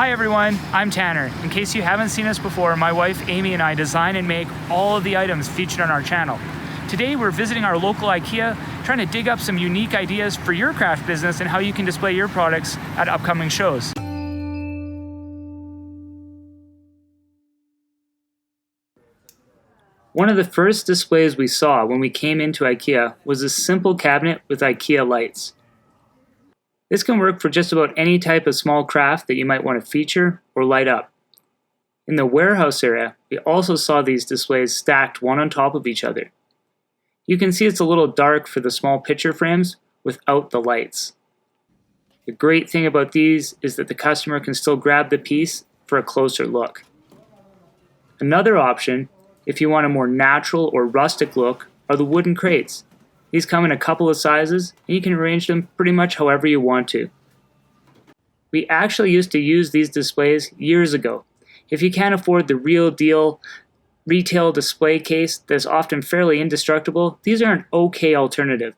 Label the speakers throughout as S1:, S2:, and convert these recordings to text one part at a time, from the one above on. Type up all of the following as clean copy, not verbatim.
S1: Hi everyone, I'm Tanner. In case you haven't seen us before, my wife Amy and I design and make all of the items featured on our channel. Today we're visiting our local Ikea, trying to dig up some unique ideas for your craft business and how you can display your products at upcoming shows. One of the first displays we saw when we came into Ikea was a simple cabinet with Ikea lights. This can work for just about any type of small craft that you might want to feature or light up. In the warehouse area, we also saw these displays stacked one on top of each other. You can see it's a little dark for the small picture frames without the lights. The great thing about these is that the customer can still grab the piece for a closer look. Another option, if you want a more natural or rustic look, are the wooden crates. These come in a couple of sizes, and you can arrange them pretty much however you want to. We actually used to use these displays years ago. If you can't afford the real deal retail display case that's often fairly indestructible, these are an okay alternative.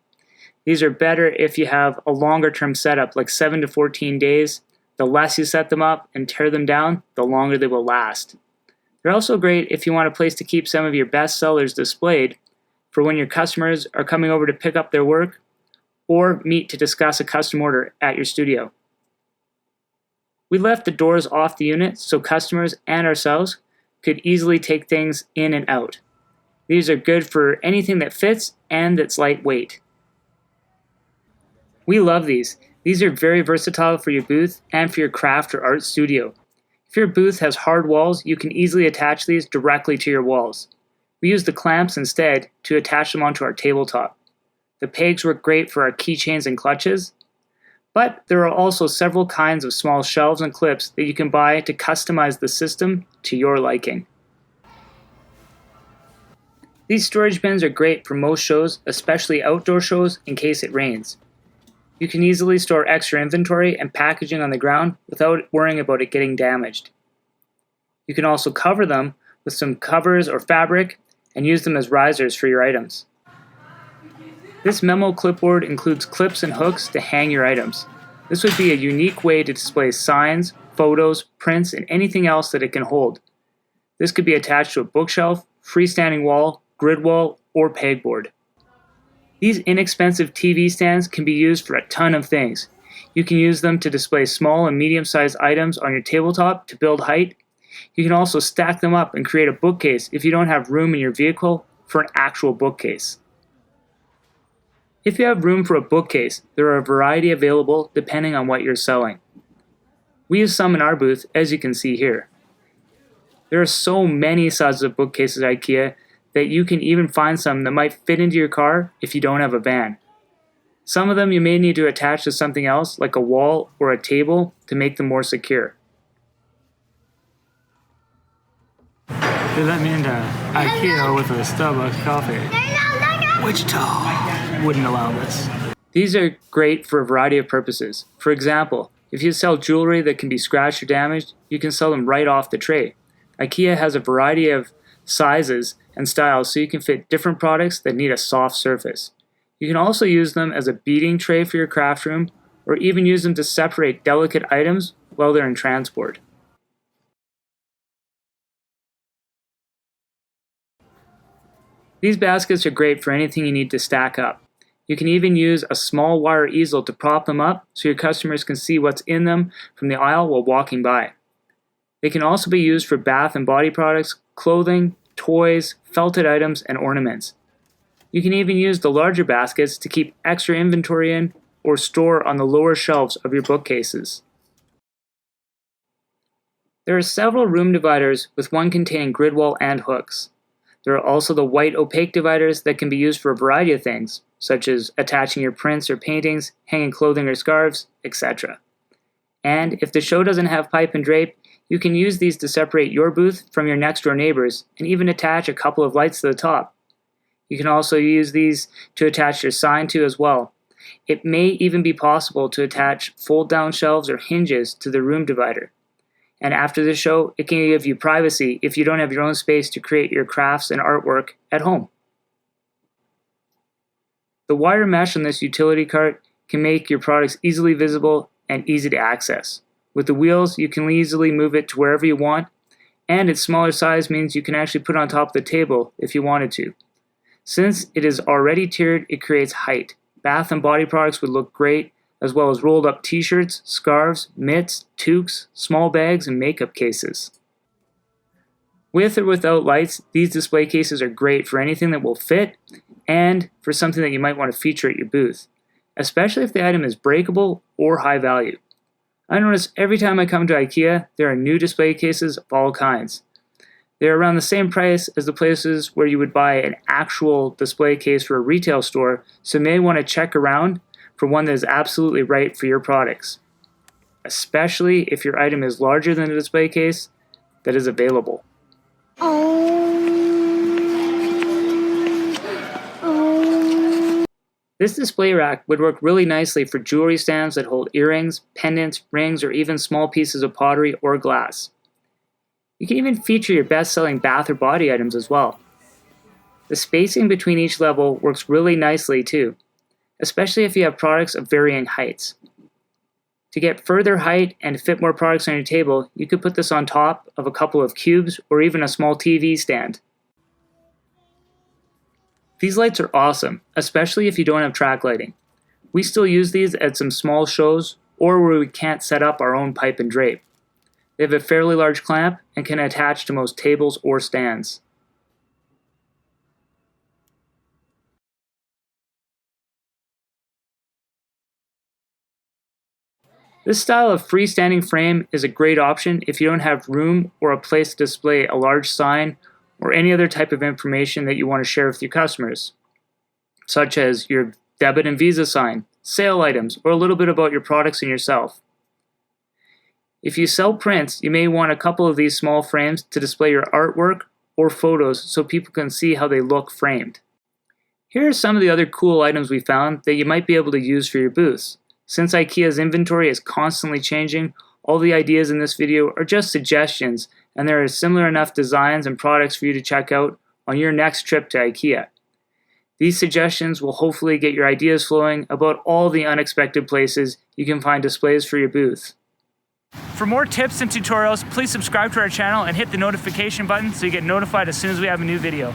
S1: These are better if you have a longer term setup, like 7 to 14 days. The less you set them up and tear them down, the longer they will last. They're also great if you want a place to keep some of your best sellers displayed for when your customers are coming over to pick up their work or meet to discuss a custom order at your studio. We left the doors off the unit so customers and ourselves could easily take things in and out. These are good for anything that fits and that's lightweight. We love these. These are very versatile for your booth and for your craft or art studio. If your booth has hard walls, you can easily attach these directly to your walls. We use the clamps instead to attach them onto our tabletop. The pegs work great for our keychains and clutches, but there are also several kinds of small shelves and clips that you can buy to customize the system to your liking. These storage bins are great for most shows, especially outdoor shows in case it rains. You can easily store extra inventory and packaging on the ground without worrying about it getting damaged. You can also cover them with some covers or fabric and use them as risers for your items. This MEMO clipboard includes clips and hooks to hang your items. This would be a unique way to display signs, photos, prints, and anything else that it can hold. This could be attached to a bookshelf, freestanding wall, grid wall, or pegboard. These inexpensive TV stands can be used for a ton of things. You can use them to display small and medium-sized items on your tabletop to build height. You can also stack them up and create a bookcase if you don't have room in your vehicle for an actual bookcase. If you have room for a bookcase, there are a variety available depending on what you're selling. We use some in our booth, as you can see here. There are so many sizes of bookcases at Ikea that you can even find some that might fit into your car if you don't have a van. Some of them you may need to attach to something else, like a wall or a table, to make them more secure. They let me into Ikea with a Starbucks coffee. Wichita wouldn't allow this. These are great for a variety of purposes. For example, if you sell jewelry that can be scratched or damaged, you can sell them right off the tray. Ikea has a variety of sizes and styles so you can fit different products that need a soft surface. You can also use them as a beading tray for your craft room, or even use them to separate delicate items while they're in transport. These baskets are great for anything you need to stack up. You can even use a small wire easel to prop them up so your customers can see what's in them from the aisle while walking by. They can also be used for bath and body products, clothing, toys, felted items, and ornaments. You can even use the larger baskets to keep extra inventory in or store on the lower shelves of your bookcases. There are several room dividers with one containing grid wall and hooks. There are also the white opaque dividers that can be used for a variety of things, such as attaching your prints or paintings, hanging clothing or scarves, etc. And if the show doesn't have pipe and drape, you can use these to separate your booth from your next door neighbors and even attach a couple of lights to the top. You can also use these to attach your sign to as well. It may even be possible to attach fold-down shelves or hinges to the room divider. And after the show, it can give you privacy if you don't have your own space to create your crafts and artwork at home. The wire mesh on this utility cart can make your products easily visible and easy to access. With the wheels, you can easily move it to wherever you want, and its smaller size means you can actually put it on top of the table if you wanted to. Since it is already tiered, it creates height. Bath and body products would look great, as well as rolled up t-shirts, scarves, mitts, toques, small bags, and makeup cases. With or without lights, these display cases are great for anything that will fit and for something that you might want to feature at your booth, especially if the item is breakable or high value. I notice every time I come to Ikea, there are new display cases of all kinds. They are around the same price as the places where you would buy an actual display case for a retail store, so you may want to check around for one that is absolutely right for your products, especially if your item is larger than the display case that is available. This display rack would work really nicely for jewelry stands that hold earrings, pendants, rings, or even small pieces of pottery or glass. You can even feature your best-selling bath or body items as well. The spacing between each level works really nicely too, especially if you have products of varying heights. To get further height and fit more products on your table, you could put this on top of a couple of cubes or even a small TV stand. These lights are awesome, especially if you don't have track lighting. We still use these at some small shows or where we can't set up our own pipe and drape. They have a fairly large clamp and can attach to most tables or stands. This style of freestanding frame is a great option if you don't have room or a place to display a large sign or any other type of information that you want to share with your customers, such as your debit and Visa sign, sale items, or a little bit about your products and yourself. If you sell prints, you may want a couple of these small frames to display your artwork or photos so people can see how they look framed. Here are some of the other cool items we found that you might be able to use for your booths. Since IKEA's inventory is constantly changing, all the ideas in this video are just suggestions, and there are similar enough designs and products for you to check out on your next trip to IKEA. These suggestions will hopefully get your ideas flowing about all the unexpected places you can find displays for your booth. For more tips and tutorials, please subscribe to our channel and hit the notification button so you get notified as soon as we have a new video.